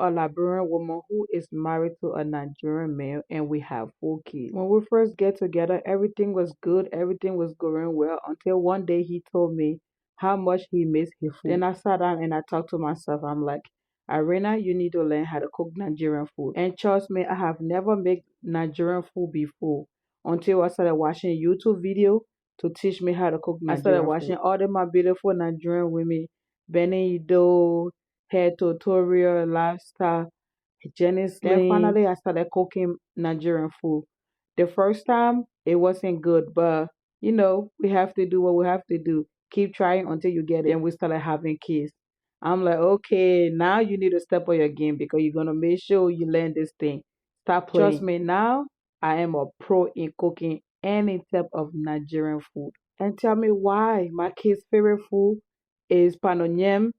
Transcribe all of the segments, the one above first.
a Liberian woman who is married to a Nigerian man and we have 4 kids. When we first get together, everything was good, everything was going well until one day he told me how much he missed his food. Then I sat down and I talked to myself. I'm like, Irena, you need to learn how to cook Nigerian food. And trust me, I have never made Nigerian food before until I started watching YouTube video to teach me how to cook Nigerian food. I started watching all of my beautiful Nigerian women, Benny Ido, hair tutorial, lifestyle, Jenny Slim. Then finally I started cooking Nigerian food. The first time it wasn't good, but we have to do what we have to do. Keep trying until you get it. And we started having kids. I'm like, okay, now you need to step on your game because you're gonna make sure you learn this thing. Stop playing. Trust me, now I am a pro in cooking any type of Nigerian food. And tell me why my kids' favorite food is panonyem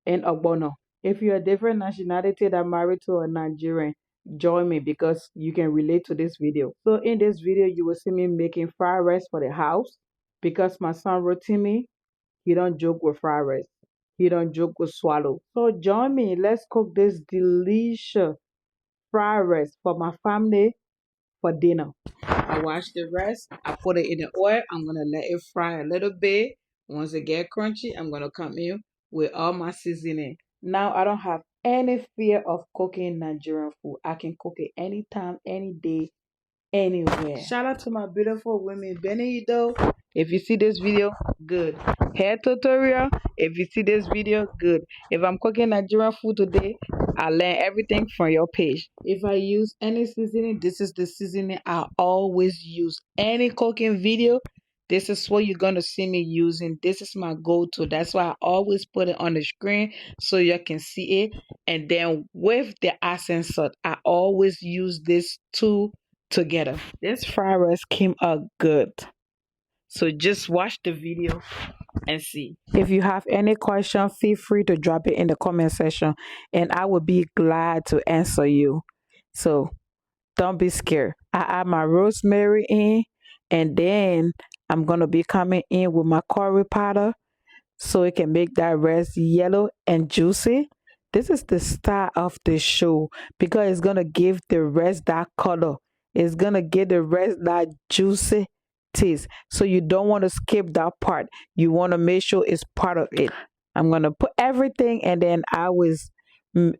and ogbono. If you're a different nationality that married to a Nigerian, join me because you can relate to this video. So in this video, you will see me making fried rice for the house because my son Rotimi, he don't joke with fried rice. He don't joke with swallow. So join me. Let's cook this delicious fried rice for my family for dinner. I wash the rice. I put it in the oil. I'm going to let it fry a little bit. Once it get crunchy, I'm going to come in with all my seasoning. Now I don't have any fear of cooking Nigerian food. I can cook it anytime, any day, anywhere. Shout out to my beautiful women, Benny Ido. If you see this video, good. Hair tutorial. If you see this video, good. If I'm cooking Nigerian food today, I learn everything from your page. If I use any seasoning, this is the seasoning I always use. Any cooking video, this is what you're going to see me using. This is my go-to. That's why I always put it on the screen so you can see it. And then with the accent salt, I always use this two together. This fried rice came out good. So just watch the video and see. If you have any question, feel free to drop it in the comment section and I will be glad to answer you. So don't be scared. I add my rosemary in and then I'm going to be coming in with my curry powder so it can make that rice yellow and juicy. This is the style of the show because it's going to give the rice that color. It's going to give the rice that juicy taste. So you don't want to skip that part. You want to make sure it's part of it. I'm going to put everything and then I will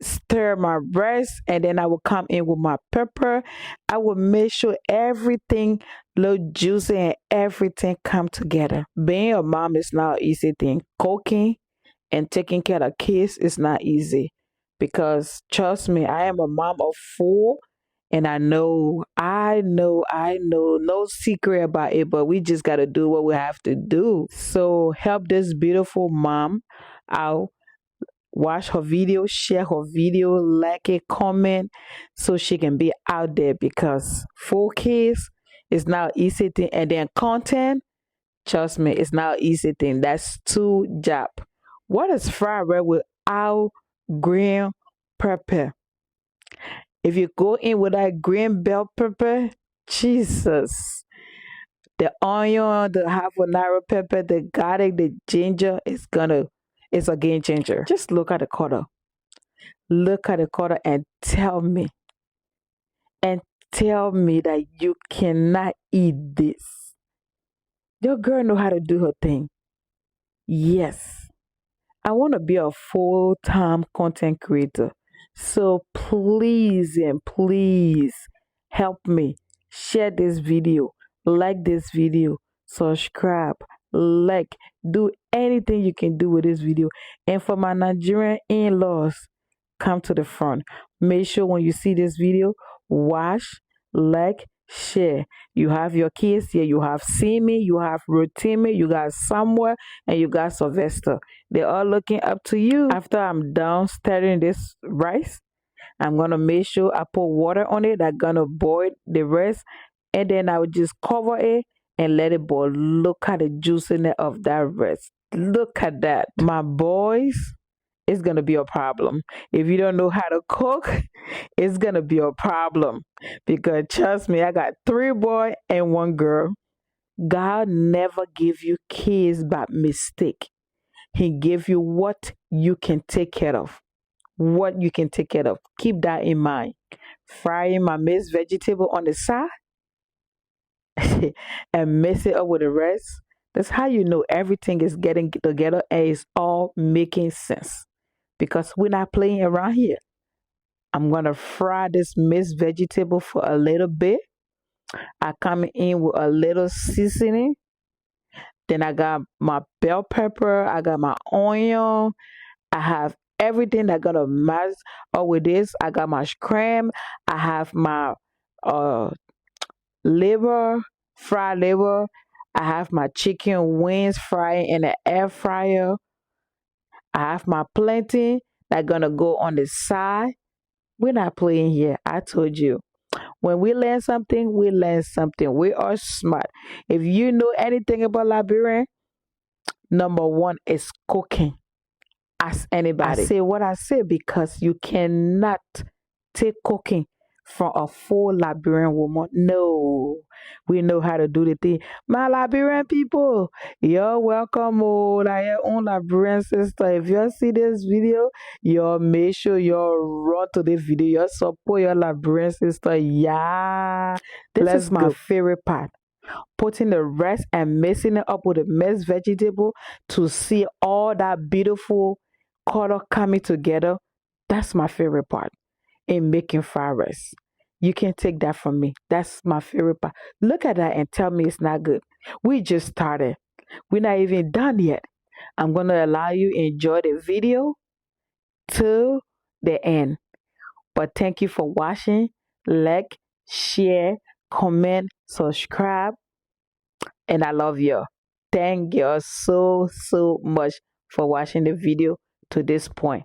stir my rice and then I will come in with my pepper. I will make sure everything look juicy and everything come together. Being a mom is not an easy thing. Cooking and taking care of kids is not easy because trust me, I am a mom of 4 and I know no secret about it, but we just got to do what we have to do. So help this beautiful mom out. Watch her video, share her video, like it, comment so she can be out there because 4 kids is not an easy thing. And then content, trust me, it's not an easy thing. That's 2 job. What is fried rice without green pepper? If you go in with that green bell pepper, Jesus, the onion, the habanero pepper, the garlic, the ginger is a game changer. Just look at the color. Look at the color and tell me that you cannot eat this. Your girl know how to do her thing. Yes. I want to be a full-time content creator. So please and please help me. Share this video. Like this video. Subscribe. Like. Do anything you can do with this video. And for my Nigerian in-laws, come to the front. Make sure when you see this video, watch, like, share. You have your kids here. You have Simi, you have Rotimi, you got Samuel, and you got Sylvester. They're all looking up to you. After I'm done stirring this rice, I'm going to make sure I put water on it. I'm going to boil the rice, and then I will just cover it and let it boil. Look at the juiciness of that rice. Look at that. My boys, it's going to be a problem. If you don't know how to cook, it's going to be a problem. Because trust me, I got 3 boys and 1 girl. God never give you kids by mistake. He gave you what you can take care of. what you can take care of. Keep that in mind. Frying my mixed vegetable on the side and mix it up with the rest. That's how you know everything is getting together and it's all making sense. Because we're not playing around here. I'm gonna fry this mixed vegetable for a little bit. I come in with a little seasoning. Then I got my bell pepper. I got my onion. I have everything that gonna mash up with this. I got my scram. I have my uh liver, fried liver. I have my chicken wings fried in the air fryer. I have my plantain that gonna go on the side. We're not playing here. I told you. When we learn something, we learn something. We are smart. If you know anything about Liberian, number one is cooking. Ask anybody. I say what I say because you cannot take cooking from a full Liberian woman. No, we know how to do the thing. My Liberian people, you're welcome. Oh, like your own Liberian sister. If you see this video, you make sure you run to the video. You support your Liberian sister. Yeah, this is my favorite part. Putting the rest and mixing it up with the mixed vegetable to see all that beautiful color coming together. That's my favorite part in making fried rice. You can take that from me. That's my favorite part. Look at that and tell me it's not good. We just started. We're not even done yet. I'm going to allow you enjoy the video to the end. But thank you for watching. Like, share, comment, subscribe. And I love you. Thank you so much for watching the video to this point.